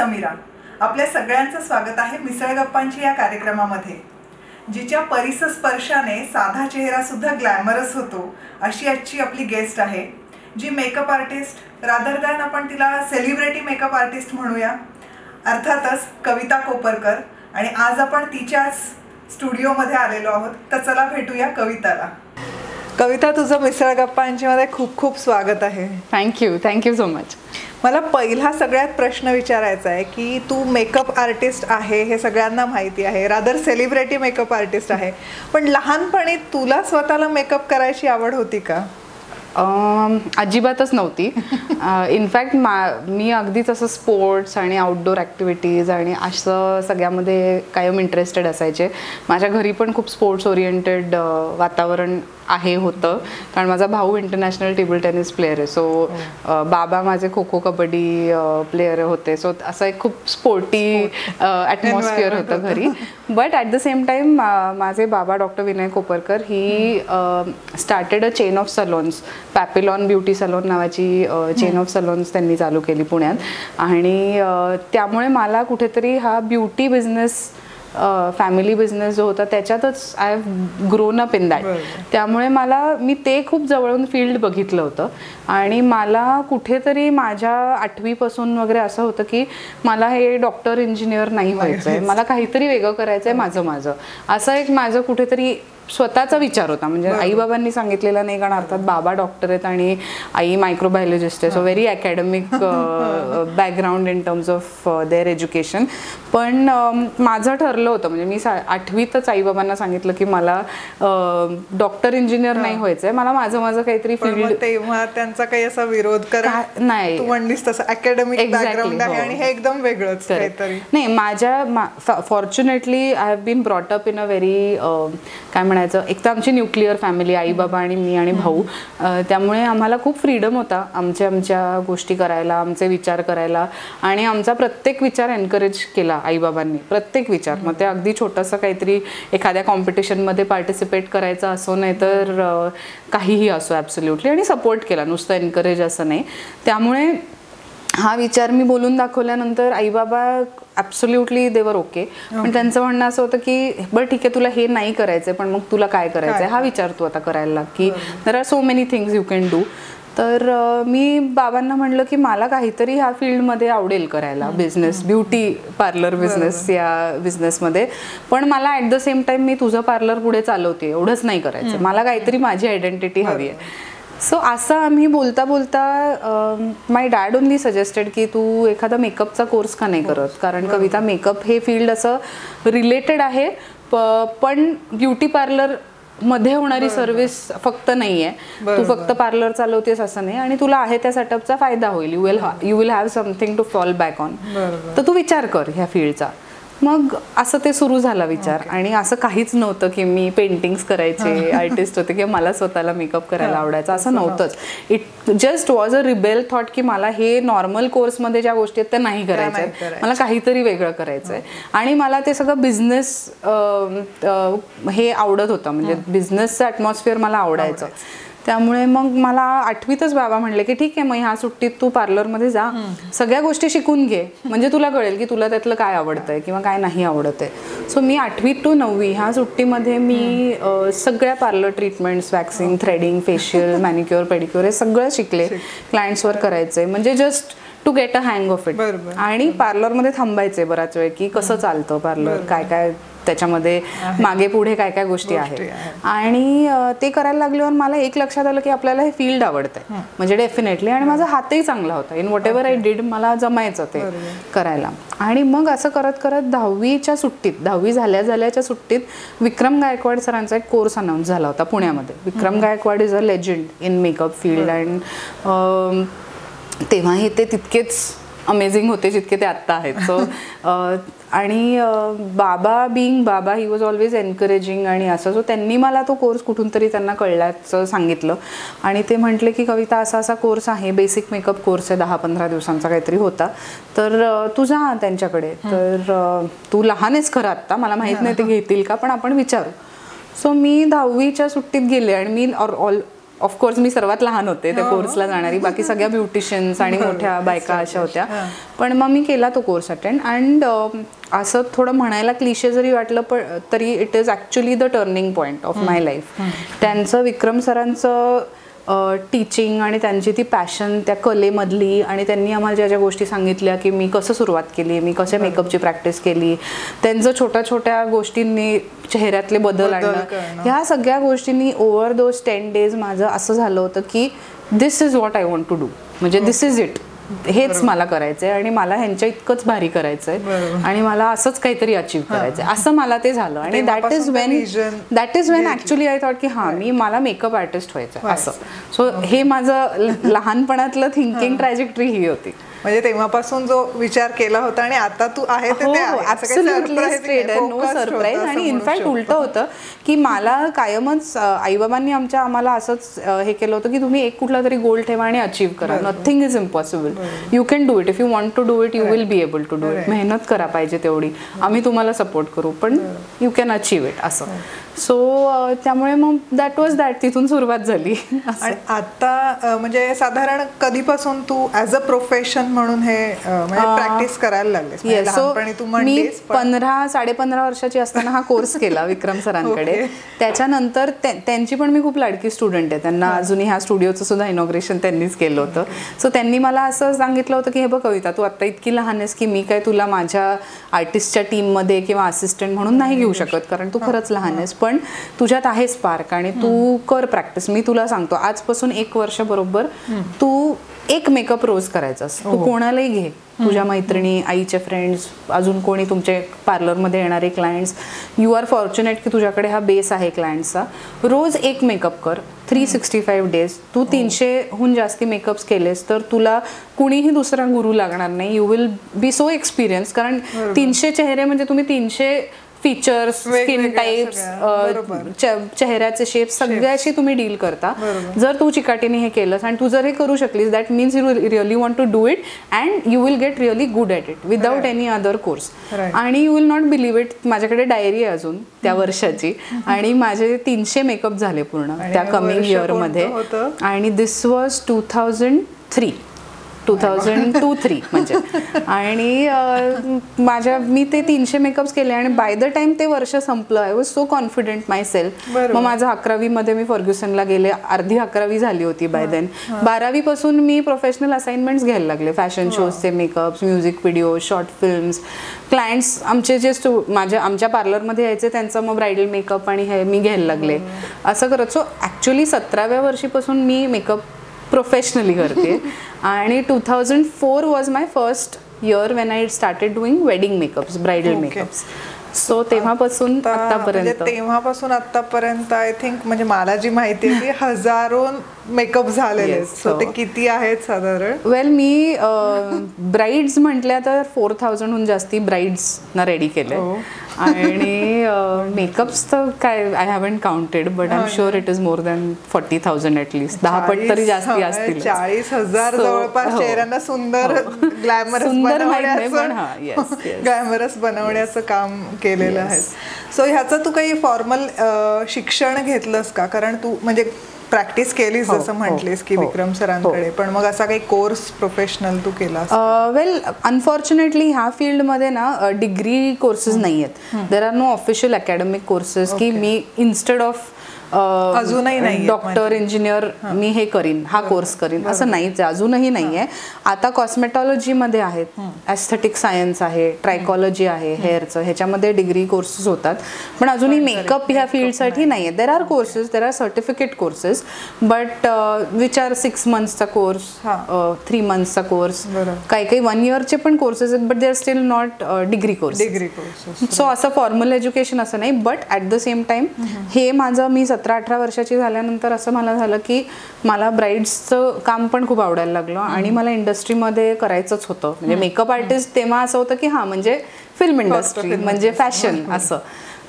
समीरा. आपल्या सगळ्यांचं स्वागत आहे मिसळ गप्पांची या कार्यक्रमामध्ये. जिच्या परिसस्पर्शाने साधा चेहरा सुद्धा ग्लॅमरस होतो अशी आजची आपली गेस्ट आहे, जी मेकअप आर्टिस्ट, रादर दॅन आपण तिला सेलिब्रिटी मेकअप आर्टिस्ट म्हणूया, अर्थातच कविता कोपरकर. आणि आज आपण तिच्याच स्टुडिओमध्ये आलेलो आहोत. तर चला भेटूया कविताला. कविता, तुझं मिसळ गप्पांची मध्ये खूप खूप स्वागत आहे. Thank you so much. मला पहिला सगळ्यात प्रश्न विचारायचा आहे की तू मेकअप आर्टिस्ट आहे हे सगळ्यांना माहिती आहे, रादर सेलिब्रिटी मेकअप आर्टिस्ट आहे, पण लहानपणी तुला स्वतःला मेकअप करायची आवड होती का? अजिबातच नव्हती. इनफॅक्ट मी अगदीच असं स्पोर्ट्स आणि आउटडोर ॲक्टिव्हिटीज आणि असं सगळ्यामध्ये कायम इंटरेस्टेड असायचे. माझ्या घरी पण खूप स्पोर्ट्स ओरिएंटेड वातावरण होतं, कारण माझा भाऊ इंटरनॅशनल टेबल टेनिस प्लेयर आहे. सो बाबा माझे खो खो कबड्डी प्लेयर होते. सो असं एक खूप स्पोर्टी ॲटमॉस्फिअर होतं घरी. But at the same time माझे बाबा doctor Vinay Koparkar he started a chain of salons, papillon beauty salon नावाची चेन ऑफ सलोन्स त्यांनी चालू केली पुण्यात. आणि त्यामुळे मला कुठेतरी हा ब्युटी बिझनेस, फॅमिली बिझनेस जो होता त्याच्यातच I have grown up in that. त्यामुळे मी ते खूप जवळून फील्ड बघितलं होतं. आणि मला कुठेतरी माझ्या 8वी पासून वगैरे असं होतं की मला हे डॉक्टर इंजिनियर नाही व्हायचं आहे, मला काहीतरी वेगळं करायचं आहे माझं असं एक माझं कुठेतरी स्वतःचा विचार होता. म्हणजे आई बाबांनी सांगितलेला नाही, कारण अर्थात बाबा डॉक्टर आहेत आणि आई मायक्रोबायोलॉजिस्ट आहे. So very academic background in terms of their education. पण माझं ठरलं होतं, म्हणजे मी 8वीतच आई बाबांना सांगितलं की मला डॉक्टर इंजिनियर नाही व्हायचं आहे, मला माझं काहीतरी फील्ड. तेव्हा त्यांचा काही असा विरोध नाही, तू म्हणलीस तसं अकॅडमिक बॅकग्राऊंड आहे आणि हे एकदम वेगळंच काहीतरी नाही. माझ्या fortunately I have been brought up in a very काय म्हणायचं, एक तर आमची न्यूक्लिअर फॅमिली, आई बाबा आणि मी आणि भाऊ. त्यामुळे आम्हाला खूप फ्रीडम होता आमच्या गोष्टी करायला, आमचे विचार करायला. आणि आमचा प्रत्येक विचार एनकरेज केला आईबाबांनी, प्रत्येक विचार. मग ते अगदी छोटंसं काहीतरी एखाद्या कॉम्पिटिशनमध्ये पार्टिसिपेट करायचं असो, नाही तर काहीही असो, ॲब्सोल्युटली. आणि सपोर्ट केला, नुसतं एनकरेज असं नाही. त्यामुळे हा विचार मी बोलून दाखवल्यानंतर आई बाबा ॲब्सोल्युटली देवर ओके. पण त्यांचं म्हणणं असं होतं की बरं ठीक आहे, तुला हे नाही करायचंय, पण मग तुला काय करायचंय हा विचार तू आता करायला लाग, की there are so many things you can do. तर मी बाबांना म्हणलं की मला काहीतरी ह्या फील्डमध्ये आवडेल करायला, बिझनेस, ब्युटी पार्लर बिझनेस, या बिझनेसमध्ये. पण मला ॲट द सेम टाईम मी तुझं पार्लर पुढे चालवते एवढंच नाही करायचं, मला काहीतरी माझी आयडेंटिटी हवी आहे. सो असं आम्ही बोलता माय डॅड ओनली सजेस्टेड की तू एखादा मेकअपचा कोर्स का नाही करत, कारण कविता मेकअप हे फील्ड असं रिलेटेड आहे, पण ब्युटी पार्लर मध्ये होणारी सर्व्हिस फक्त नाही आहे. तू फक्त पार्लर चालवतेस असं नाही, आणि तुला आहे त्या सेटअपचा फायदा होईल. You will have something to fall back on. तर तू विचार कर ह्या फील्डचा. मग असं ते सुरू झाला विचार. आणि असं काहीच नव्हतं की मी पेंटिंग्स करायचे, आर्टिस्ट होते, किंवा मला स्वतःला मेकअप करायला आवडायचं, असं नव्हतंच. It just was a rebel thought की मला हे नॉर्मल कोर्समध्ये ज्या गोष्टी आहेत त्या नाही करायच्या आहेत, मला काहीतरी वेगळं करायचं आहे. आणि मला ते सगळं बिझनेस हे आवडत होतं, म्हणजे बिझनेसचं ॲटमॉस्फिअर मला आवडायचं. त्यामुळे मग मला 8वीतच बाबा म्हणले की ठीक आहे, मग ह्या सुट्टीत तू पार्लरमध्ये जा, सगळ्या गोष्टी शिकून घे, म्हणजे तुला कळेल की तुला त्यातलं काय आवडतंय किंवा काय नाही आवडत आहे. सो मी 8वी to 9वी ह्या सुट्टीमध्ये मी सगळ्या parlour treatments, waxing, threading, facial, manicure, pedicure हे सगळं शिकले. क्लायंट्सवर करायचे, म्हणजे just to get a hang of it. आणि पार्लरमध्ये थांबायचे बराच वेळ की कसं चालतं पार्लर, काय काय त्याच्यामध्ये मागे पुढे काय काय गोष्टी आहेत. आणि ते करायला लागल्यावर मला एक लक्षात आलं की आपल्याला हे फील्ड आवडतंय, म्हणजे डेफिनेटली. आणि माझा हातही चांगला होता, in what ever I did मला जमायचं ते करायला. आणि मग असं करत करत 10वीच्या सुट्टीत, 10वी झाल्याच्या सुट्टीत विक्रम गायकवाड सरांचा एक कोर्स अनाऊन्स झाला होता पुण्यामध्ये. Vikram Gaikwad is a legend in makeup field. And तेव्हाही ते तितकेच अमेझिंग होते जितके ते आत्ता आहेत. सो आणि बाबा बिंग बाबा, ही वॉज ऑलवेज एनकरेजिंग आणि असं. सो त्यांनी मला तो कोर्स कुठून तरी त्यांना कळल्याचं सांगितलं. आणि ते म्हटले की कविता असा कोर्स आहे, बेसिक मेकअप कोर्स आहे, 10-15 दिवसांचा काहीतरी होता, तर तू जा त्यांच्याकडे. तर तू लहान आहेस खरं आत्ता, मला माहीत नाही ते घेतील का, पण आपण विचारू. सो मी 10वीच्या सुट्टीत गेले. आणि मी ऑफकोर्स मी सर्वात लहान होते त्या कोर्सला जाणारी, बाकी सगळ्या ब्युटिशियन्स आणि मोठ्या बायका अशा होत्या. पण मग मी केला तो कोर्स अटेंड. अँड असं थोडं म्हणायला क्लिशे जरी वाटलं पण तरी it is actually the turning point of my life. त्यांचं विक्रम सरांचं टीचिंग आणि त्यांची ती पॅशन त्या कलेमधली, आणि त्यांनी आम्हाला ज्या ज्या गोष्टी सांगितल्या की मी कसं सुरुवात केली, मी कशा मेकअपची प्रॅक्टिस केली, त्यांचं छोट्या छोट्या गोष्टींनी चेहऱ्यातले बदल आणणं, ह्या सगळ्या गोष्टींनी ओव्हर दोज 10 days माझं असं झालं होतं की this is what I want to do. म्हणजे दिस इज इट, हेच मला करायचंय आणि मला ह्यांच्या इतकंच भारी करायचंय आणि मला असंच काहीतरी अचीव करायचंय, असं मला ते झालं. आणि that is Wien actually I thought की मला मेकअप आर्टिस्ट व्हायचं असं. सो हे माझं लहानपणातलं थिंकिंग ट्रॅजेक्टरी ही होती. म्हणजे तेव्हापासून जो विचार केला होता आणि आता तू आहे ते नो सरप्राईज. आणि इनफॅक्ट उलट होतं की मला कायमच आईबाबांनी आम्हाला असंच हे केलं होतं की तुम्ही एक कुठला तरी गोल ठेवा आणि अचीव्ह करा. Nothing is impossible, you can do it. If you want to do it you will be able to do it. मेहनत करा पाहिजे तेवढी, आम्ही तुम्हाला सपोर्ट करू, पण यू कॅन अचीव्ह इट असं. सो त्यामुळे मग दॅट वॉज दॅट, तिथून सुरुवात झाली. आणि आता म्हणजे साधारण कधीपासून तू ॲज अ प्रोफेशन म्हणून हे प्रॅक्टिस करायला लागलेस? मी 15-15.5 वर्षाची असताना हा कोर्स केला विक्रम सरांकडे. त्याच्यानंतर त्यांची पण मी खूप लाडकी स्टुडंट आहे. त्यांना अजूनही ह्या स्टुडिओचं सुद्धा इनॉग्रेशन त्यांनीच केलं होतं. सो त्यांनी मला असं सांगितलं होतं की हे बघ कविता, तू आता इतकी लहान आहेस की मी काय तुला माझ्या आर्टिस्टच्या टीममध्ये किंवा असिस्टंट म्हणून नाही घेऊ शकत, कारण तू खरंच लहान आहेस, पण तुझ्यात आहे स्पार्क आणि तू कर प्रॅक्टिस. मी तुला सांगतो आजपासून 1 वर्ष बरोबर तू एक मेकअप रोज करायचास. तू कोणालाही घे, तुझ्या मैत्रिणी, आईचे फ्रेंड्स, अजून कोणी तुमचे पार्लरमध्ये येणारे क्लायंट्स. यू आर फॉर्च्युनेट की तुझ्याकडे हा बेस आहे क्लायंट्सचा. रोज एक मेकअप कर 365 days. तू 300हून जास्ती मेकअप्स केलेस तर तुला कुणीही दुसरा गुरु लागणार नाही. You will B so experience, कारण 300 चेहरे म्हणजे तुम्ही 300 फीचर्स, स्किन टाइप्स, चेहऱ्याचे शेप सगळ्याशी तुम्ही डील करता. जर तू चिकाटीने हे केलंस आणि तू जर हे करू शकलीस, that means you really want to do it and you will get really good at it without any other course. आणि you will not believe it, माझ्याकडे डायरी आहे अजून त्या वर्षाची आणि माझे 300 मेकअप झाले पूर्ण त्या कमिंग इयरमध्ये. आणि दिस वॉज 2003 म्हणजे. आणि मी ते 300 मेकअप्स केले आणि बाय द टाइम ते वर्ष संपलं. I was so confident my self. मग माझं 11वी मध्ये मी फर्ग्युसनला गेले, अर्धी 11वी झाली होती बाय देन. 12वी पासून मी प्रोफेशनल असाइनमेंट्स घ्यायला लागले, फॅशन शोजचे makeups, music video, short films. Clients आमचे जे आमच्या पार्लरमध्ये यायचे त्यांचं मग ब्रायडल मेकअप आणि हे मी घ्यायला लागले असं करत. सो ॲक्च्युली 17व्या वर्षीपासून मी मेकअप प्रोफेशनली करते. आणि 2004 was my first year when I started doing wedding makeups, bridal makeups. So तेव्हापासून आतापर्यंत आय थिंक म्हणजे मला जी माहिती आहे की हजारो मेकअप झालेले. सो ते किती आहेत साधारण? वेल मी ब्राईड्स म्हटल्या तर 4000हून जास्ती ब्राईड्सना रेडी केले. आणि मेकअप्स तर काय I haven't counted, but I am sure it is more than 40,000 at least. 10 पट तरी जास्ती असतील. 40,000 जवळपास चेहऱ्यांना सुंदर ग्लॅमरस बनवण्याचं काम केलेलं आहे. सो ह्याचं तू काही फॉर्मल शिक्षण घेतलंस का? कारण तू म्हणजे प्रॅक्टिस केलीस जसं म्हटलीस की विक्रम सरांकडे, पण मग असा काही कोर्स प्रोफेशनल तू केला? वेल अनफॉर्च्युनेटली ह्या फील्डमध्ये ना डिग्री कोर्सेस नाही आहेत. There are no official academic courses की मी इन्स्टेड ऑफ अजूनही नाही डॉक्टर, इंजिनियर मी हे करीन, हा कोर्स करीन असं नाहीच, अजूनही नाही आहे. आता कॉस्मेटॉलॉजीमध्ये आहेत, ॲस्थेटिक सायन्स आहे, ट्रायकॉलॉजी आहे हेअरचं, ह्याच्यामध्ये डिग्री कोर्सेस होतात. पण अजूनही मेकअप ह्या फील्डसाठी नाही आहे. There are courses, there are certificate courses, but which are 6 monthsचा कोर्स, 3 monthsचा कोर्स, काही 1 yearचे पण कोर्सेस आहेत, but they are still not degree course. So असं फॉर्मल एज्युकेशन असं नाही. But at the same time हे माझं, मी 17-18 वर्षाची झाल्यानंतर असं मला झालं की मला ब्राईड्सचं काम पण खूप आवडायला लागलं आणि मला इंडस्ट्रीमध्ये करायचंच होतं. म्हणजे मेकअप आर्टिस्ट तेव्हा असं होतं की हां म्हणजे फिल्म इंडस्ट्री म्हणजे फॅशन असं.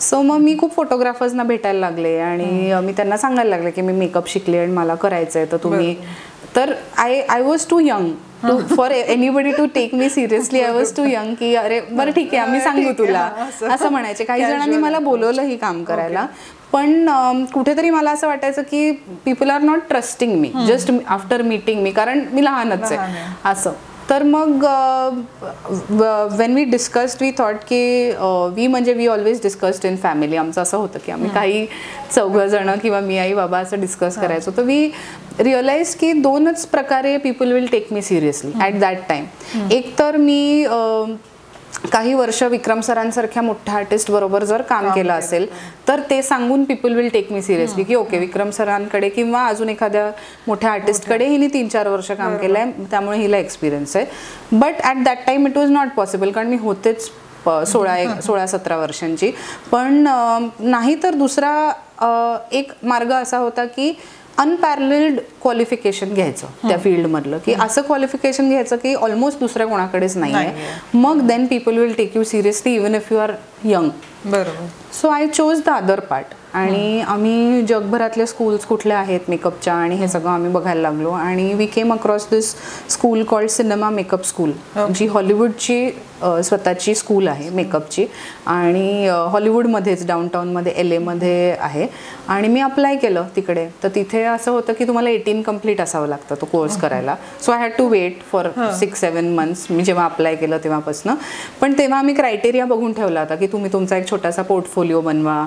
सो मग मी खूप फोटोग्राफर्सना भेटायला लागले आणि मी त्यांना सांगायला लागले की मी मेकअप शिकले आणि मला करायचं आहे, तर तुम्ही, तर I was too young for anybody to take me seriously. I was too young की अरे बरं ठीक आहे आम्ही सांगू तुला असं म्हणायचे. काही जणांनी मला बोलवलं ही काम करायला, पण कुठेतरी मला असं वाटायचं की people are not trusting me just after meeting me, कारण मी लहानच आहे असं. तर मग when we discussed we thought की we always discussed in family. आमचं असं होतं की आम्ही काही 4 जण किंवा मी आई बाबा असं डिस्कस करायचो. तर वी रिअलाइज की 2च प्रकारे people will take me seriously at that time. एक तर मी काही वर्ष विक्रम सरांसारख्या मोठ्या आर्टिस्ट बरोबर जर काम केलं असेल तर ते सांगून people will take me seriously की ओके विक्रम सरांकडे किंवा अजून एखाद्या मोठ्या आर्टिस्टकडे हिने 3-4 वर्ष काम केलं आहे त्यामुळे हिला एक्सपिरियन्स आहे. But at that time it was not possible, कारण मी होतेच 16-17 वर्षांची. पण नाही तर दुसरा एक मार्ग असा होता की अनपॅरलल्ड क्वालिफिकेशन घ्यायचं त्या फील्डमधलं, की असं क्वालिफिकेशन घ्यायचं की ऑलमोस्ट दुसऱ्या कोणाकडेच नाही आहे. मग then people will take you seriously even if you are young. बरोबर. So I chose the other part. आणि आम्ही जगभरातल्या स्कूल्स कुठल्या आहेत मेकअपच्या आणि हे सगळं आम्ही बघायला लागलो. आणि we came across this school called cinema makeup school, जी हॉलिवूडची स्वतःची स्कूल आहे मेकअपची आणि हॉलिवूडमध्येच डाऊनटाऊनमध्ये LA मध्ये आहे. आणि मी अप्लाय केलं तिकडे. तर तिथे असं होतं की तुम्हाला 18 कम्प्लीट असावं लागतं तो कोर्स करायला. So I had to wait for 6-7 months मी जेव्हा अप्लाय केलं तेव्हापासून. पण तेव्हा आम्ही क्रायटेरिया बघून ठेवला होता की तुम्ही तुमचा एक छोटासा पोर्टफोलिओ बनवा,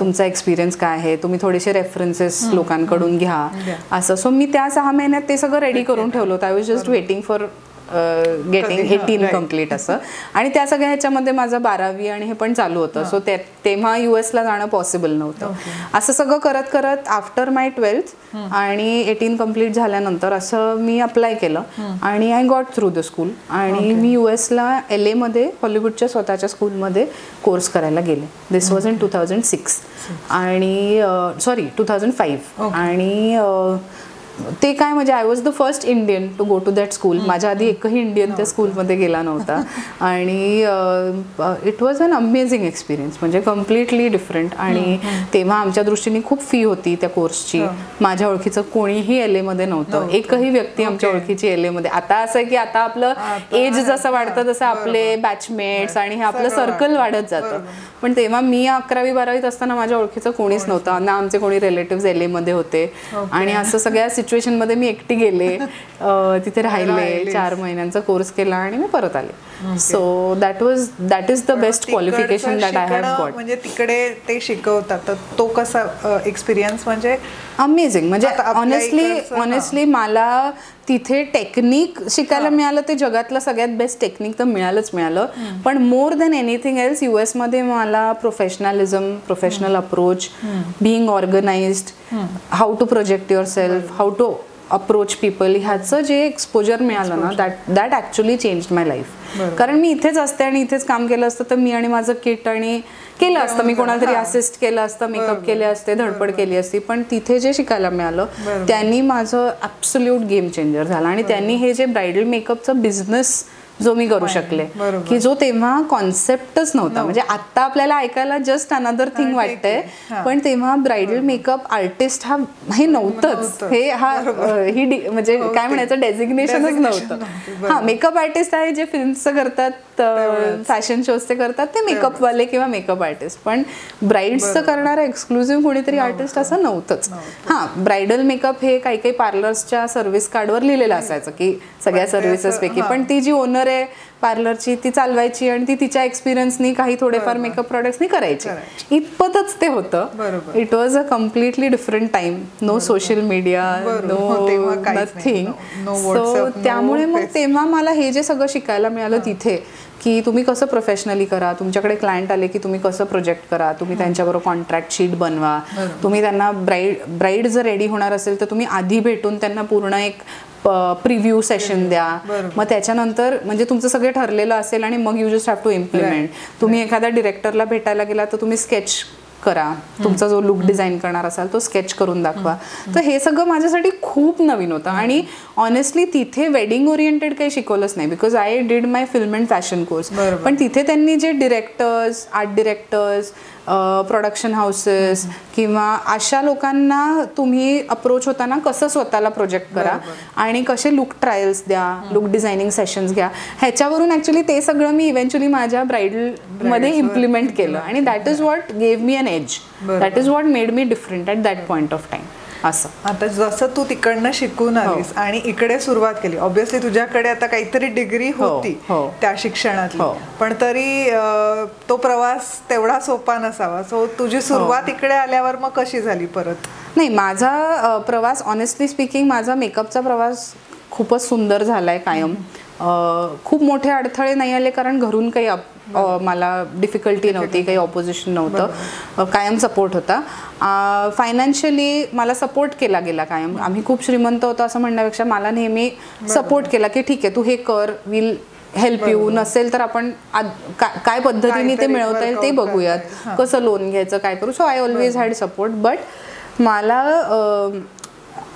तुमचा एक्सपिरियन्स काय आहे, तुम्ही थोडेसे रेफरन्सेस लोकांकडून घ्या असं. सो मी त्या 6 महिन्यात ते सगळं रेडी करून ठेवलं होतं. I was just waiting for getting 18 complete असं. आणि त्या सगळ्या ह्याच्यामध्ये माझं 12वी आणि हे पण चालू होतं. सो तेव्हा US जाणं पॉसिबल नव्हतं. असं सगळं करत करत आफ्टर माय 12th आणि 18 कम्प्लीट झाल्यानंतर असं मी अप्लाय केलं आणि I got through the school. आणि मी US LA मध्ये हॉलिवूडच्या स्वतःच्या स्कूलमध्ये कोर्स करायला गेले. दिस वॉज इन 2006 आणि 2005. आणि ते काय म्हणजे I was the first Indian to go to that school. माझ्या आधी एकही इंडियन त्या स्कूलमध्ये गेला नव्हता. आणि it was an amazing experience, म्हणजे कम्प्लिटली डिफरंट. आणि तेव्हा आमच्या दृष्टीने खूप फी होती त्या कोर्सची. माझ्या ओळखीचं कोणीही LA मध्ये नव्हतं, एकही व्यक्ती आमच्या ओळखीची LA मध्ये. आता असं आहे की आता आपलं एज जसं वाढतं तसं आपले बॅचमेट्स आणि हे आपलं सर्कल वाढत जातं. पण तेव्हा मी 11वी-12वीत असताना माझ्या ओळखीचं कोणीच नव्हतं ना, आमचे कोणी रिलेटिव्ह LA मध्ये होते. आणि असं सगळ्या सिच्युएशन मध्ये मी एकटी गेले, तिथे राहिले, 4 महिन्यांचा कोर्स केला आणि मी परत आले. So that is the best qualification that I have got. म्हणजे तिकडे ते शिकवतात तर तो कसा एक्सपिरियन्स म्हणजे अमेझिंग. म्हणजे ऑनेस्टली मला तिथे टेक्निक शिकायला मिळालं, ते जगातलं सगळ्यात बेस्ट टेक्निक तर मिळालं. पण more than anything else US मध्ये मला professionalism, professional approach, being organised, how to project yourself, how to approach people, ह्याचं जे एक्सपोजर मिळालं ना that actually changed my life. कारण मी इथेच असते आणि इथेच काम केलं असतं तर मी आणि माझं किट आणि केलं असतं, मी कोणाला तरी असिस्ट केलं असतं, मेकअप केले असते, धडपड केली असती. पण तिथे जे शिकायला मिळालं त्यांनी माझं ॲब्सोल्यूट गेम चेंजर झालं. आणि त्यांनी हे जे ब्रायडल मेकअपचं बिझनेस जो मी करू शकले, की जो तेव्हा कॉन्सेप्टच नव्हता. म्हणजे आता आपल्याला ऐकायला जस्ट अनदर थिंग वाटतंय, पण तेव्हा ब्रायडल मेकअप आर्टिस्ट हे नव्हतंच. ही म्हणजे काय म्हणायचं डेझिग्नेशनच नव्हतं. मेकअप आर्टिस्ट आहे जे फिल्म्सचं करतात, फॅशन शोजचे करतात, ते मेकअपवाले किंवा मेकअप आर्टिस्ट. पण ब्राईड्सचं करणारं एक्सक्लुझिव्ह कोणीतरी आर्टिस्ट असं नव्हतंच. ब्रायडल मेकअप हे काही काही पार्लर्सच्या सर्व्हिस कार्डवर लिहिलेलं असायचं की सगळ्या सर्व्हिसेस पैकी. पण ती जी ओनर आहे पार्लरची ती चालवायची आणि ती तिच्या एक्सपिरियन्सनी काही थोडेफार मेकअप प्रॉडक्ट्सनी करायची, इतपतच ते होतं. It was a completely different time. No social media, no nothing. So त्यामुळे मग तेव्हा मला हे जे सगळं शिकायला मिळालं तिथे, की तुम्ही कसं प्रोफेशनली करा, तुमच्याकडे क्लायंट आले की तुम्ही कसं प्रोजेक्ट करा, तुम्ही त्यांच्याबरोबर कॉन्ट्रॅक्ट शीट बनवा, तुम्ही त्यांना ब्राईड जर रेडी होणार असेल तर तुम्ही आधी भेटून त्यांना पूर्ण एक प्रिव्ह्यू सेशन द्या. मग त्याच्यानंतर म्हणजे तुमचं सगळं ठरलेलं असेल आणि मग you just have to implement. तुम्ही एखाद्या डिरेक्टरला भेटायला गेला तर तुम्ही स्केच करा, तुमचा जो लुक डिझाईन करणार असाल तो स्केच करून दाखवा. तर हे सगळं माझ्यासाठी खूप नवीन होतं. आणि ऑनेस्टली तिथे वेडिंग ओरिएंटेड काही शिकवलंच नाही, because I did my film and fashion course. पण तिथे त्यांनी जे directors, art directors, production houses किंवा अशा लोकांना तुम्ही अप्रोच होताना कसं स्वतःला प्रोजेक्ट करा आणि कसे लुक ट्रायल्स द्या, लुक डिझायनिंग सेशन्स घ्या, ह्याच्यावरून ॲक्च्युली ते सगळं मी इव्हेंच्युअली माझ्या ब्रायडलमध्ये इम्प्लिमेंट केलं. आणि that is what gave me an edge, that is what made me different at that point of time. असं आता जसं तू तिकडनं शिकून आलीस आणि इकडे सुरुवात केली, ऑब्व्हियसली तुझ्याकडे आता काहीतरी डिग्री होती त्या शिक्षणातली, पण तरी तो प्रवास तेवढा सोपा नसावा. सो तुझी सुरुवात इकडे आल्यावर मग कशी झाली परत? नाही, माझा प्रवास ऑनेस्टली स्पीकिंग माझा मेकअपचा प्रवास खूपच सुंदर झालाय कायम. खूप मोठे अडथळे नाही आले, कारण घरून काही मला डिफिकल्टी नव्हती, काही ऑपोजिशन नव्हतं, कायम सपोर्ट होता. फायनान्शियली मला सपोर्ट केला गेला कायम. आम्ही खूप श्रीमंत होतो असं म्हणण्यापेक्षा मला नेहमी सपोर्ट केला की ठीक आहे, तू हे कर, विल हेल्प यू. नसेल तर आपण काय पद्धतीने ते मिळवता येईल ते बघूयात, कसं लोन घ्यायचं, काय करू. So I always had support. But मला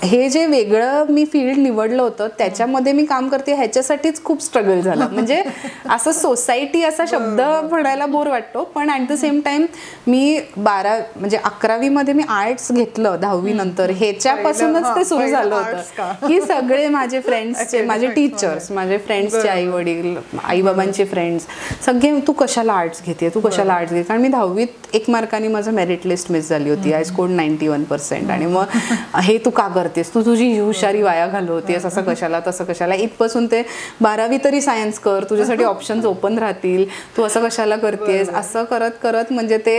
हे जे वेगळं मी फील्ड निवडलं होतं त्याच्यामध्ये मी काम करते ह्याच्यासाठीच खूप स्ट्रगल झालं. म्हणजे असं सोसायटी असा शब्द म्हणायला बोर वाटतो, पण ॲट द सेम टाइम मी 11वीमध्ये मी आर्ट्स घेतलं 10वी नंतर. ह्याच्यापासूनच ते सुरू झालं होतं की सगळे माझे फ्रेंड्सचे, माझे टीचर्स, माझे फ्रेंड्सचे आई वडील, आई बाबांचे फ्रेंड्स सगळे, तू कशाला आर्ट्स घेते, तू कशाला आर्ट्स घेते. कारण मी 10वीत 1 मार्काने माझं मेरिट लिस्ट मिस झाली होती. I scored 91%. आणि मग हे तू का करतेस, तू तुझी ही हुशारी वाया घालवतेस, असं कशाला, तसं कशाला. इथपासून ते 12वी तरी सायन्स कर, तुझ्यासाठी ऑप्शन्स ओपन राहतील, तू असं कशाला करतेस. असं करत करत म्हणजे ते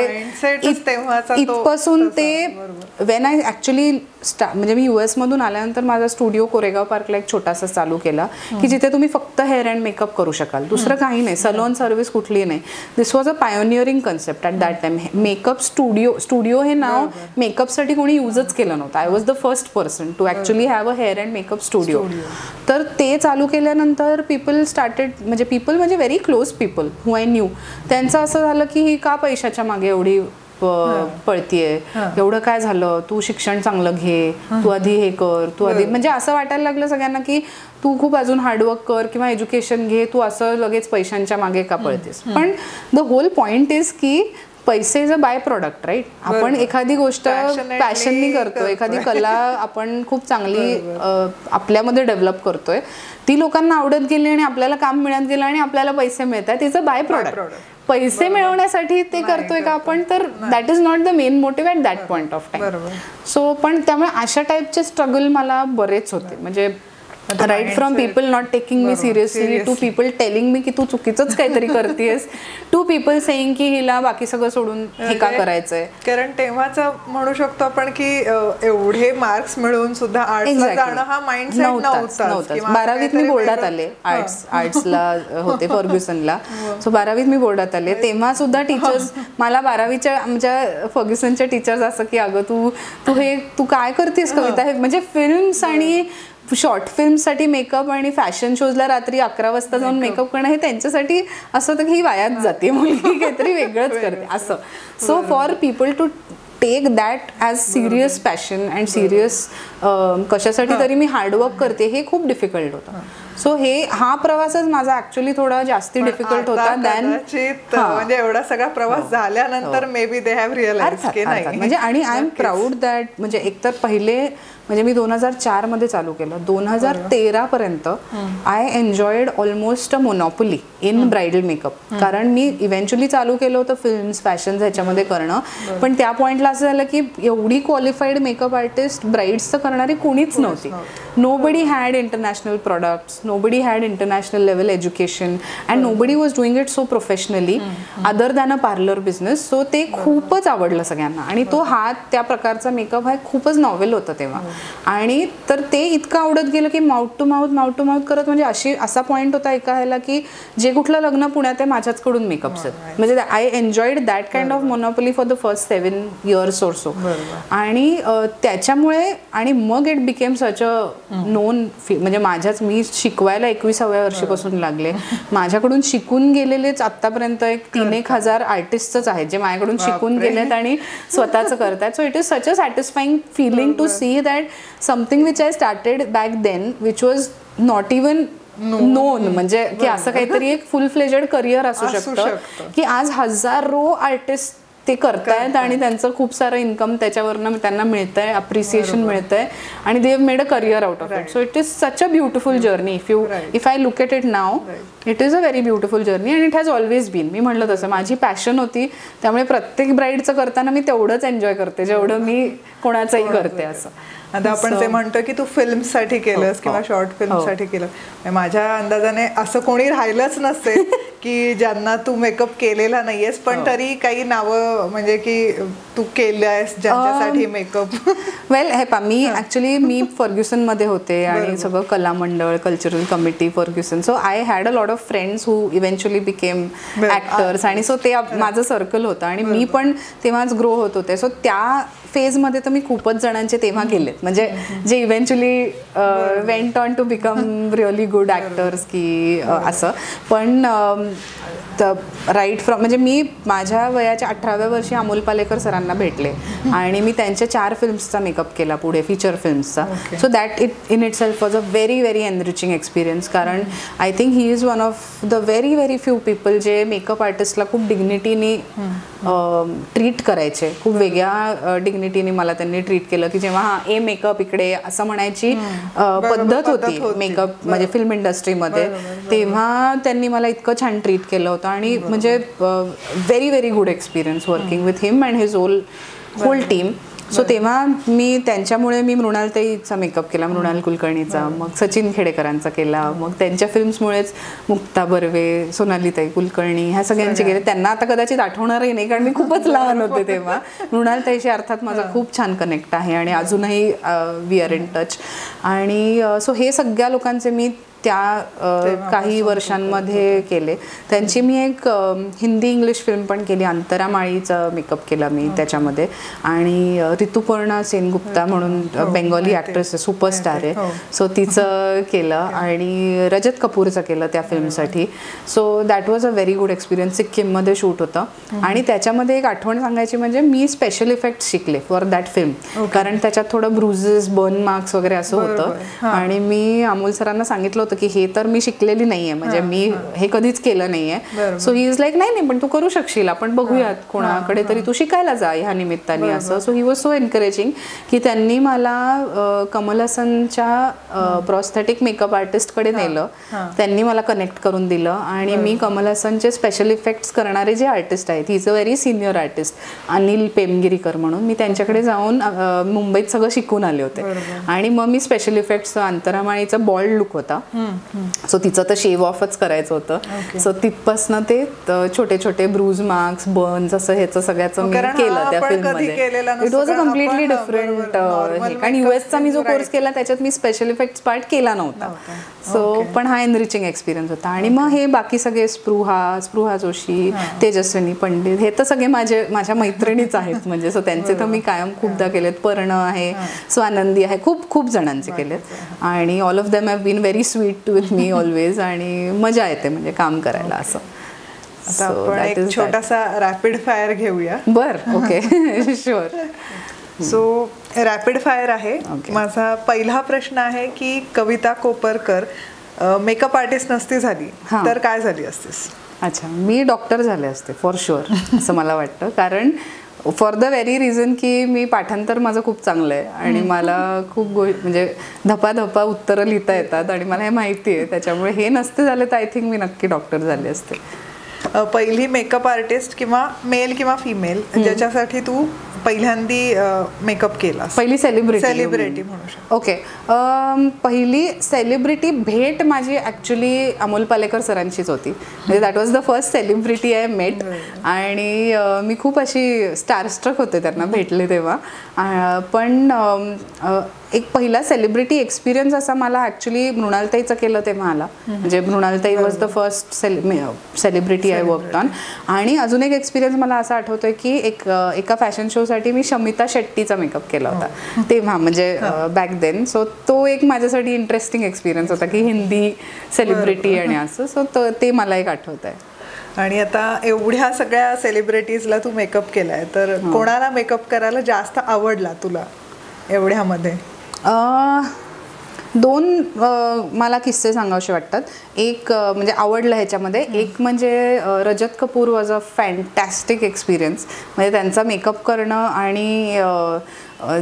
इथपासून ते वेन आय ॲक्च्युली म्हणजे मी US मधून आल्यानंतर माझा स्टुडिओ कोरेगाव पार्कला एक छोटासा चालू केला की जिथे तुम्ही फक्त हेअर अँड मेकअप करू शकाल, दुसरं काही नाही, सलॉन सर्व्हिस कुठली नाही. This was a pioneering concept at that time. Makeup studio हे नाव मेकअपसाठी कोणी यूजच केलं नव्हतं. I was the first person to actually have a hair and makeup studio. तर ते चालू केल्यानंतर पीपल म्हणजे very close people who I knew, त्यांचं असं झालं की ही का पैशाच्या मागे एवढी पळतीये, एवढं काय झालं, तू शिक्षण चांगलं घे, तू आधी हे कर, तू आधी, म्हणजे असं वाटायला लागलं सगळ्यांना की तू खूप अजून हार्डवर्क कर किंवा एज्युकेशन घे, तू असं लगेच पैशांच्या मागे का पळतेस. पण द होल पॉइंट इज की पैसे is a by product, right. आपण एखादी गोष्ट पॅशननी करतोय, एखादी कला आपण खूप चांगली आपल्यामध्ये डेव्हलप करतोय, ती लोकांना आवडत गेली आणि आपल्याला काम मिळत गेलं आणि आपल्याला पैसे मिळत आहेत, इज अ बाय प्रोडक्ट. पैसे मिळवण्यासाठी ते करतोय का आपण, तर that is not the main motive at that point of time. So पण त्यामुळे अशा टाईपचे स्ट्रगल मला बरेच होते. म्हणजे right from people not taking me seriously, to people telling me की तू चुकीचंच काहीतरी करतेस, टू पीपल सेईंग की हिला बाकी सगळं सोडून हे का करायचंय. कारण तेव्हाच म्हणू शकतो आपण की एवढे मार्क्स मिळवून सुद्धा आर्ट्सला जाणं हा माइंडसेट नव्हता. 12वीत मी बोर्डात आले, आर्ट्सला होते फर्ग्युसनला. सो 12वीत मी बोर्डात आले, तेव्हा सुद्धा टीचर्स मला 12वीच्या आमच्या फर्ग्युसनच्या टीचर्स असं की अगं तू काय करतेस कविता, हे म्हणजे फिल्म्स आणि शॉर्ट फिल्मसाठी मेकअप आणि फॅशन शोजला रात्री 11 वाजता जाऊन मेकअप करणं हे त्यांच्यासाठी असं होतं की ही वायात जाते, मुलगी काहीतरी वेगळंच करते असं. So for people to take that as serious passion and serious कशासाठी तरी मी हार्डवर्क करते, हे खूप डिफिकल्ट होतं. सो हा प्रवासच माझा ऍक्च्युली थोडा जास्ती डिफिकल्ट होता दॅन, म्हणजे एवढा सगळा प्रवास झाल्यानंतर may be they have realised की नाही. म्हणजे आणि आय एम प्राऊड दॅट, म्हणजे एकतर पहिले म्हणजे मी 2004 मध्ये चालू केलं, 2013 पर्यंत I enjoyed almost a monopoly in bridal makeup. कारण मी इव्हेंच्युअली चालू केलं होतं फिल्म्स फॅशन ह्याच्यामध्ये करणं, पण त्या पॉइंटला असं झालं की एवढी क्वालिफाईड मेकअप आर्टिस्ट ब्राईड्सचं करणारी कोणीच नव्हती. Nobody had international products, nobody had international level education and nobody was doing it so professionally other than a parlor business. So ते खूपच आवडलं सगळ्यांना आणि तो त्या प्रकारचा मेकअप हा खूपच नॉवेल होता तेव्हा. आणि तर ते इतकं आवडत गेलं की माउथ टू माउथ करत, म्हणजे असा पॉईंट होता एका ह्याला की जे कुठलं लग्न पुण्यात आहे माझ्याचकडून मेकअप्स आहेत. म्हणजे I enjoyed that kind of monopoly for the first 7 years or so. आणि त्याच्यामुळे आणि मग it became such a known, म्हणजे मी शिकवायला 21व्या वर्षीपासून लागले. माझ्याकडून शिकून गेलेलेच आतापर्यंत एक 3,000 आर्टिस्टच आहेत जे माझ्याकडून शिकून गेलेत आणि स्वतःचं करतात. So it is such a satisfying feeling to see that something which I started back then which was not even known, म्हणजे की असं काहीतरी एक फुल फ्लेजेड करिअर असू शकतं की आज हजारो आर्टिस्ट ते करतायत आणि त्यांचं खूप सारं इन्कम त्याच्यावरनं त्यांना मिळतंय, अप्रिसिएशन मिळतंय आणि they have made a career out of it. So it is such a beautiful journey. If I look at it now, it is a very beautiful journey and it has always been. मी म्हटलं तसं माझी passion होती, त्यामुळे प्रत्येक ब्राईडचं करताना मी तेवढंच enjoy करते जेवढं मी कोणाचंही करते. असं आता आपण ते म्हणतो की तू फिल्मसाठी केलंस किंवा शॉर्ट फिल्मसाठी केलं, माझ्या अंदाजाने असं कोणी राहिलंच नसेल की ज्यांना तू मेकअप केलेला नाहीयेस पण तरी काही नावं म्हणजे की तू केलंयस ज्यांच्यासाठी मेकअप. वेल हे पा मी ॲक्च्युली मी फर्ग्युसनमध्ये होते आणि सगळं कला मंडळ, cultural committee Fergusson. So I had a lot of friends who eventually became actors आणि सो ते माझं सर्कल होतं आणि मी पण तेव्हाच ग्रो होत होते. सो त्या फेजमध्ये तर मी खूपच जणांचे तेव्हा केलेत, म्हणजे जे eventually went on to become really good actors की असं. पण राईट फ्रॉम म्हणजे मी माझ्या वयाच्या 18व्या वर्षी अमोल पालेकर सरांना भेटले आणि मी त्यांच्या 4 फिल्म्सचा मेकअप केला पुढे, फीचर फिल्म्सचा. So that in itself was a very very enriching experience. कारण I think he is one of the very very few people जे मेकअप आर्टिस्टला खूप डिग्निटीनी ट्रीट करायचे, खूप वेगळ्या डिग्निटीने मला त्यांनी ट्रीट केलं की जेव्हा हा ए मेकअप इकडे असं म्हणायची पद्धत होती मेकअप म्हणजे फिल्म इंडस्ट्रीमध्ये, तेव्हा त्यांनी मला इतकं छान ट्रीट केलं होतं आणि म्हणजे very very good experience working with him and his whole team. So तेव्हा मी त्यांच्यामुळे मी मृणालताईचा मेकअप केला, मृणाल कुलकर्णीचा, मग सचिन खेडेकरांचा केला, मग त्यांच्या फिल्म्समुळेच मुक्ता बर्वे, सोनालीताई कुलकर्णी ह्या सगळ्यांचे केले. त्यांना आता कदाचित आठवणारही नाही कारण मी खूपच लहान होते तेव्हा. मृणालताईशी अर्थात माझा खूप छान कनेक्ट आहे आणि अजूनही वी आर इन टच. आणि सो हे सगळ्या लोकांचे मी त्या काही वर्षांमध्ये केले. त्यांची मी एक हिंदी इंग्लिश फिल्म पण केली, अंतरामाळीचा मेकअप केला मी त्याच्यामध्ये. आणि ऋतुपर्णा सेनगुप्ता म्हणून बेंगॉली ॲक्ट्रेस आहे, सुपरस्टार आहे, सो तिचं केलं आणि रजत कपूरचं केलं त्या फिल्मसाठी. So that was a very good experience. सिक्कीममध्ये शूट होतं आणि त्याच्यामध्ये एक आठवण सांगायची म्हणजे मी स्पेशल इफेक्ट्स शिकले फॉर दॅट फिल्म, कारण त्याच्यात थोडं ब्रुजेस, बर्न मार्क्स वगैरे असं होतं. आणि मी अमोल सरांना सांगितलं होतं की हे तर मी शिकलेली नाहीये, म्हणजे मी हे कधीच केलं नाहीये. सो ही इज लाईक नाही नाही पण तू करू शकशील, आपण बघूयात कोणाकडे तरी तू शिकायला जा ह्या निमित्ताने असं. So he was so encouraging की त्यांनी मला कमल हसनच्या प्रॉस्थेटिक मेकअप आर्टिस्टकडे नेलं, त्यांनी मला कनेक्ट करून दिलं आणि मी कमल हसनचे स्पेशल इफेक्ट्स करणारे जे आर्टिस्ट आहेत, he is a very senior artist Anil Pemgirikar म्हणून, मी त्यांच्याकडे जाऊन मुंबईत सगळं शिकून आले होते. आणि मग मी स्पेशल इफेक्ट्स, अंतरामाळीचा बॉल्ड लुक होता, सो तिचं तर शेव ऑफच करायचं होतं. सो तिथपासनं ते छोटे छोटे ब्रूज मार्क्स, बर्न्स असं ह्याचं सगळ्याचं मी केलं त्या फिल्ममध्ये. It was a completely different. आणि US चा मी जो कोर्स केला त्याच्यात मी स्पेशल इफेक्ट्स पार्ट केला नव्हता. सो पण हा एनरिचिंग एक्सपिरियन्स होता. आणि मग हे बाकी सगळे स्पृहा जोशी, तेजस्विनी पंडित, हे तर सगळे माझ्या मैत्रिणीच आहेत म्हणजे. सो त्यांचे तर मी कायम खूपदा केलेत. पर्ण आहे, स्वानंदी आहे, खूप खूप जणांचे केलेत. आणि all of them have been very sweet with me always आणि मजा येते म्हणजे काम करायला असं. आता आपण एक छोटासा रॅपिड फायर घेऊया. बरं, okay, sure. So rapid fire आहे. माझा पहिला प्रश्न आहे की कविता कोपरकर मेकअप आर्टिस्ट नसती झाली तर काय झाली असतीस? अच्छा, मी डॉक्टर झाले असते फॉर शुअर असं मला वाटतं. कारण फॉर द व्हेरी रिझन की मी पाठांतर माझं खूप चांगलं आहे आणि मला खूप म्हणजे धपाधपा उत्तरं लिहिता येतात आणि मला हे माहिती आहे. त्याच्यामुळे हे नसते झाले तर आय थिंक मी नक्की डॉक्टर झाले असते. पहिली मेकअप आर्टिस्ट किंवा मेल किंवा फिमेल ज्याच्यासाठी तू पहिल्यांदी मेकअप केला? पहिली सेलिब्रिटी म्हणू शकतो. ओके, पहिली सेलिब्रिटी भेट माझी ॲक्च्युली अमोल पालेकर सरांचीच होती. म्हणजे that was the first celebrity I met. आणि मी खूप अशी स्टारस्ट्रक होते त्यांना भेटले तेव्हा. पण एक पहिला सेलिब्रिटी एक्सपिरियन्स असा मला ॲक्च्युली मृणालताईचं केलं तेव्हा आला. म्हणजे Mrinaltai was the first celebrity I worked on. आणि अजून एक एक्सपिरियन्स मला असा आठवतोय की एका फॅशन शोसाठी मी शमिता शेट्टीचा मेकअप केला होता तेव्हा, म्हणजे बॅक देन. सो तो एक माझ्यासाठी इंटरेस्टिंग एक्सपिरियन्स होता की हिंदी सेलिब्रिटी आणि असं. सो ते मला एक आठवत आहे. आणि आता एवढ्या सगळ्या सेलिब्रिटीजला तू मेकअप केलाय, तर कोणाला मेकअप करायला जास्त आवडला तुला एवढ्यामध्ये? दोन मला किस्से सांगावेसे वाटतात. एक म्हणजे आवडलं ह्याच्यामध्ये, एक म्हणजे Rajat Kapoor was a fantastic experience. म्हणजे त्यांचा मेकअप करणं आणि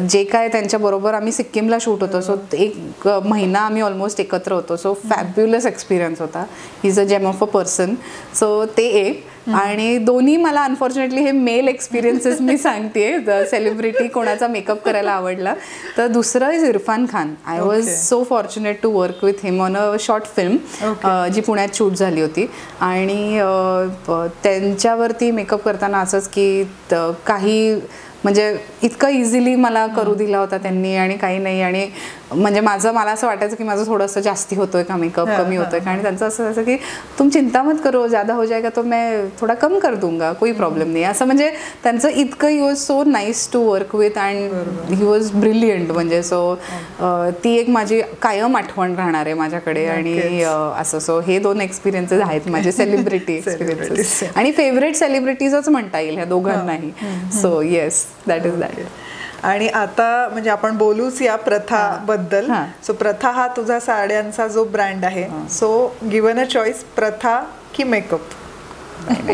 जे काय त्यांच्याबरोबर आम्ही सिक्कीमला शूट होतो, सो एक महिना आम्ही ऑलमोस्ट एकत्र होतो. सो फॅब्युलस एक्सपिरियन्स होता. ही is a gem of a person. So ते एक. आणि दोन्ही मला अनफॉर्च्युनेटली हे मेल एक्सपिरियन्सेस मी सांगते, सेलिब्रिटी कोणाचा मेकअप करायला आवडला. तर दुसरं is Irfan Khan. I was so fortunate to work with him on a short film जी पुण्यात शूट झाली होती. आणि त्यांच्यावरती मेकअप करताना असंच की काही म्हणजे इतकं इझिली मला करू दिला होता त्यांनी आणि काही नाही. आणि म्हणजे मला असं वाटायचं की माझं थोडंसं जास्ती होतोय का मेकअप, कमी होतोय का. आणि त्यांचं असं असं की तुम चिंता मत करो, ज़्यादा हो जाएगा तो मैं थोडा कम कर दूंगा, कोई प्रॉब्लेम नाही. असं म्हणजे त्यांचं इतकं he was so nice to work with and he was brilliant. म्हणजे सो ती एक माझी कायम आठवण राहणार आहे माझ्याकडे. आणि असं सो हे दोन एक्सपिरियन्सेस आहेत माझे सेलिब्रिटी एक्सपिरियन्सेस. आणि फेवरेट सेलिब्रिटीजच म्हणता येईल ह्या दोघांनाही. So yes, that is that. आणि आता म्हणजे आपण बोलूच या प्रथा बद्दल. सो प्रथा हा तुझा साड्यांचा जो ब्रँड आहे, सो गिव्हन अ चॉईस, प्रथा की makeup?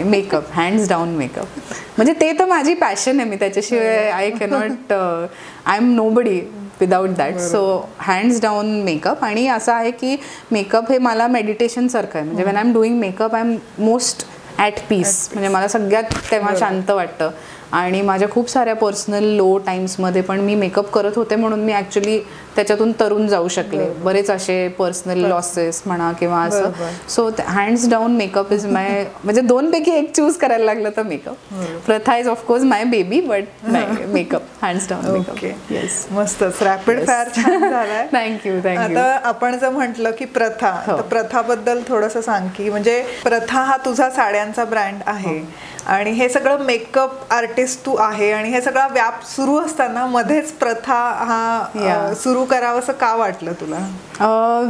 Makeup, hands down makeup. म्हणजे ते तर माझी पॅशन आहे. मी त्याच्याशिवाय I cannot, I am nobody without that. So hands down makeup. आणि असं आहे की मेकअप हे मला मेडिटेशन सारखं आहे. म्हणजे when I am doing makeup I am most at peace. म्हणजे मला सगळ्यात तेव्हा शांत वाटतं. आणि माझ्या खूप साऱ्या पर्सनल लो टाईम्समध्ये पण मी मेकअप करत होते म्हणून मी ॲक्च्युली त्याच्यातून तरुण जाऊ शकले. बरेच असे पर्सनल लॉसेस म्हणा किंवा असं. So hands down makeup is my, म्हणजे दोनपैकी एक चूज करायला लागलं तर makeup. Pratha is of course my baby, but makeup, hands down makeup. Yes, मस्तच. रॅपिड फायर छान झालाय. थँक्यू. आता आपण जर म्हटलं की प्रथा, तर प्रथाबद्दल थोडंसं सांग की म्हणजे प्रथा हा तुझा साड्यांचा ब्रँड आहे आणि हे सगळं मेकअप आर्टिस्ट तू आहे आणि हे सगळा व्याप सुरू असताना मध्येच प्रथा हा सुरू करावं असं का वाटलं तुला?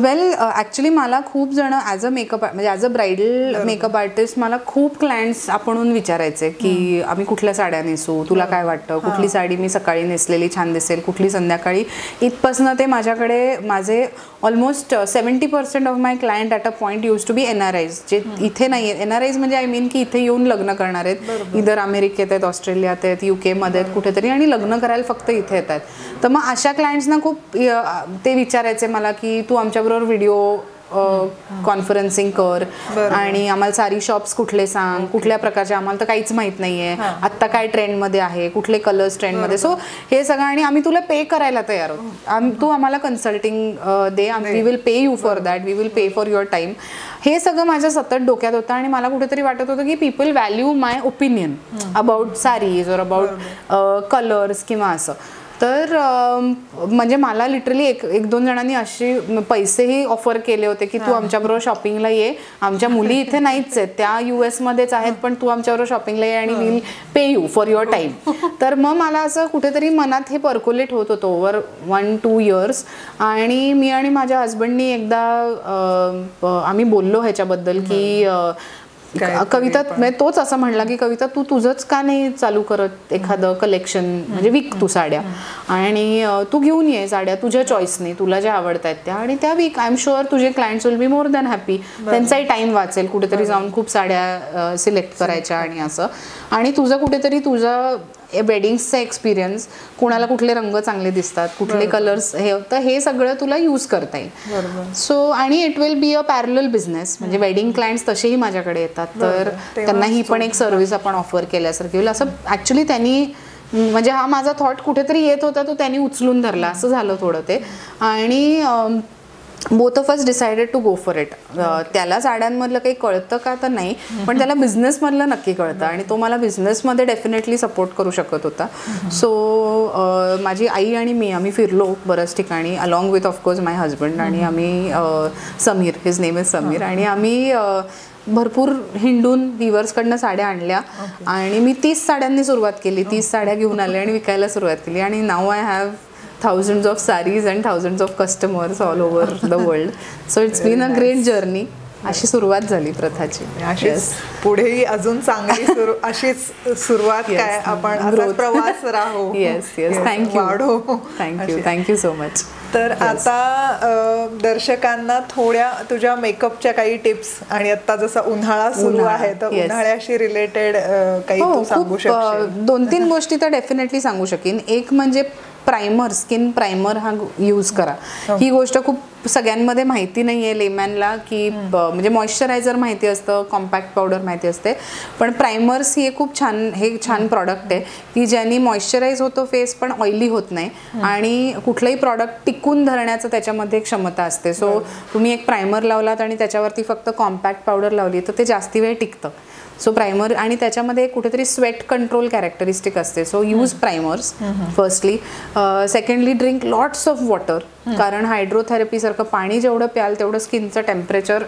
वेल ॲक्च्युली मला खूप जण ॲज अ मेकअप, म्हणजे as a bridal makeup artist मला खूप क्लायंट्स आपणहून विचारायचे की आम्ही कुठल्या साड्या नेसू, तुला काय वाटतं, कुठली साडी मी सकाळी नेसलेली छान दिसेल, कुठली संध्याकाळी. इथपासनं ते माझ्याकडे माझे almost 70% of my client at a point use to be NRIs, जे इथे नाही आहेत. NRIs म्हणजे आय मीन की इथे येऊन लग्न करणार आहेत, इधर अमेरिकेत आहेत, ऑस्ट्रेलियात आहेत, UK मध्ये आहेत कुठेतरी, आणि लग्न करायला फक्त इथे येत आहेत. तर मग अशा क्लायंट्सना खूप ते विचारायचे मला की तू आमच्याबरोबर व्हिडिओ कॉन्फरन्सिंग कर आणि आम्हाला सारी शॉप्स कुठले सांग, कुठल्या प्रकारचे, आम्हाला तर काहीच माहित नाहीये, आत्ता काय ट्रेंडमध्ये आहे, कुठले कलर्स ट्रेंडमध्ये. सो हे सगळं, आणि आम्ही तुला पे करायला तयार आहोत, तू आम्हाला कन्सल्टिंग दे, we will pay you for that, we will pay for your time. हे सगळं माझ्या सतत डोक्यात होतं आणि मला कुठेतरी वाटत होतं की people value my opinion about saris or about colours किंवा असं. तर म्हणजे मला लिटरली एक दोन जणांनी असे पैसेही ऑफर केले होते की तू आमच्याबरोबर शॉपिंगला ये, आमच्या मुली इथे नाहीच आहेत, त्या US मध्येच आहेत, पण तू आमच्याबरोबर शॉपिंगला ये आणि will pay you for your time. तर मग मला असं कुठेतरी मनात हे पर्क्युलेट होत होतं ओव्हर 1-2 इयर्स. आणि मी आणि माझ्या हजबंडनी एकदा आम्ही बोललो ह्याच्याबद्दल की कविता, तोच असं म्हणला की कविता तू तुझंच का नाही चालू करत एखादं कलेक्शन, म्हणजे विक तू साड्या आणि तू घेऊन ये साड्या तुझ्या चॉईसने, तुला ज्या आवडत आहेत त्या, आणि त्या विक. आय एम शुअर तुझे clients will be more than happy. त्यांचाही टाईम वाचेल कुठेतरी जाऊन खूप साड्या सिलेक्ट करायच्या आणि असं. आणि तुझं कुठेतरी तुझं वेडिंग्सचा एक्सपिरियन्स, कुणाला कुठले रंग चांगले दिसतात, कुठले कलर्स, हे तर हे सगळं तुला यूज करता येईल. सो आणि it will be a parallel business, म्हणजे वेडिंग क्लायंट्स तसेही माझ्याकडे येतात, तर त्यांना ही पण एक सर्व्हिस आपण ऑफर केल्यासारखी होईल. असं ॲक्च्युली त्यांनी, म्हणजे हा माझा थॉट कुठेतरी येत होता, तो त्यांनी उचलून धरला, असं झालं थोडं ते. आणि both of us decided to go for it. त्याला साड्यांमधलं काही कळतं का तर नाही, पण त्याला बिझनेसमधलं नक्की कळतं आणि तो मला बिझनेसमध्ये डेफिनेटली सपोर्ट करू शकत होता. सो माझी आई आणि मी आम्ही फिरलो बऱ्याच ठिकाणी along with of course my husband. आणि आम्ही Sameer, his name is Sameer, आणि आम्ही भरपूर हिंडून व्हिवर्सकडनं साड्या आणल्या आणि मी 30 साड्यांनी सुरुवात केली. 30 साड्या घेऊन आल्या आणि विकायला सुरुवात केली आणि नाव I have thousands of sarees and thousands of customers all over the world. So it's been a great journey. अशी सुरुवात झाली प्रथाची. अशीच पुढेही अजून चांगली अशीच सुरुवात काय आपण असाच प्रवास राहू. Yes yes, thank you thank you so much. तर आता दर्शकांना थोड्या तुझ्या मेकअपच्या काही टिप्स आणि आता जसा उन्हाळा सुरू आहे तर उन्हाळ्याशी रिलेटेड काही तू सांगू शकशील? 2-3 गोष्टी तर डेफिनेटली सांगू शकेन. एक म्हणजे प्रायमर, स्किन प्रायमर हा यूज करा. ही गोष्ट खूप सगळ्यांमध्ये माहिती नाही आहे लेमॅनला, की म्हणजे मॉइश्चरायझर माहिती असतं, कॉम्पॅक्ट पावडर माहिती असते, पण प्रायमर्स ही खूप छान प्रॉडक्ट आहे की ज्यांनी मॉइश्चराईज होतो फेस पण ऑइली होत नाही आणि कुठलंही प्रॉडक्ट टिकून धरण्याचं त्याच्यामध्ये क्षमता असते. सो तुम्ही एक प्रायमर लावलात आणि त्याच्यावरती फक्त कॉम्पॅक्ट पावडर लावली तर ते जास्ती वेळ टिकतं. सो प्रायमर, आणि त्याच्यामध्ये कुठेतरी स्वेट कंट्रोल कॅरेक्टरिस्टिक असते. So use primers firstly. Secondly drink lots of water, कारण हायड्रोथेरपी सारखं पाणी जेवढं प्याल तेवढं स्किनचं टेम्परेचर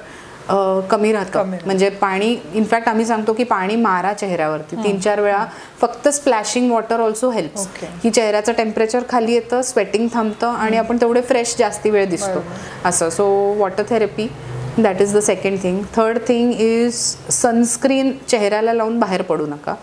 कमी राहतं. म्हणजे पाणी, इनफॅक्ट आम्ही सांगतो की पाणी मारा चेहऱ्यावरती 3-4 वेळा. फक्त स्प्लॅशिंग वॉटर ऑल्सो हेल्प्स, की चेहऱ्याचं टेम्परेचर खाली येतं, स्वेटिंग थांबतं आणि आपण तेवढे फ्रेश जास्ती वेळ दिसतो असं. So water therapy, that is the second thing. Third thing is sunscreen चेहऱ्याला लावून बाहेर पडू नका.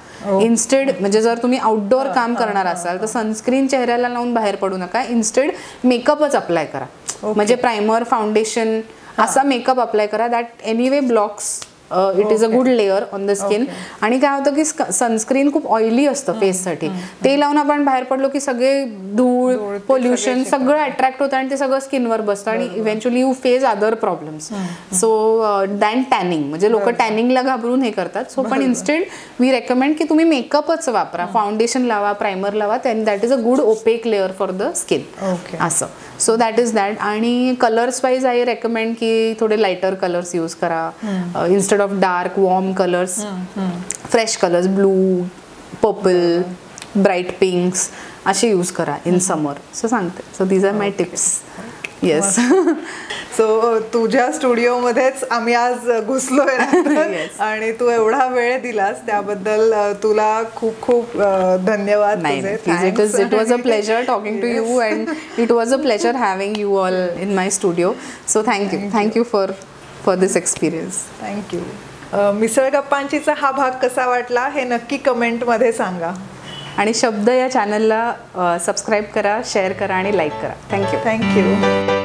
इन्स्टेड, म्हणजे जर तुम्ही आउटडोअर काम करणार असाल तर सनस्क्रीन चेहऱ्याला लावून बाहेर पडू नका. इन्स्टेड मेकअपच अप्लाय करा. म्हणजे प्रायमर, फाउंडेशन असा मेकअप अप्लाय करा that anyway blocks. It is a good layer on the skin. आणि काय होतं की सनस्क्रीन खूप ऑइली असतं फेससाठी, ते लावून आपण बाहेर पडलो की सगळे धूळ, पोल्युशन सगळं अट्रॅक्ट होतं आणि ते सगळं स्किनवर बसतं आणि eventually you face other problems. So than tanning, म्हणजे लोक टॅनिंगला घाबरून हे करतात. सो पण इन्स्टेड वी रेकमेंड की तुम्ही मेकअपच वापरा, फाउंडेशन लावा, प्रायमर लावा, that is a good opaque layer for the skin असं. So that is that. आणि कलर्स वाईज आय रेकमेंड की थोडे लायटर कलर्स यूज करा instead of dark warm colours. Fresh colours, blue, purple, bright pinks असे use करा in summer. So सांगते. So these are my tips. Yes. So तुझ्या स्टुडिओमध्येच आम्ही आज घुसलोय आणि तू एवढा वेळ दिलास त्याबद्दल तुला खूप खूप धन्यवाद. It was a pleasure talking to you and it was a pleasure having you all in my studio. So thank you for this experience. Thank you. Misal गप्पांचीचा हा भाग कसा वाटला हे नक्की कमेंटमध्ये सांगा. आणि शब्द या चॅनलला सबस्क्राईब करा, शेअर करा आणि लाईक करा. थँक्यू.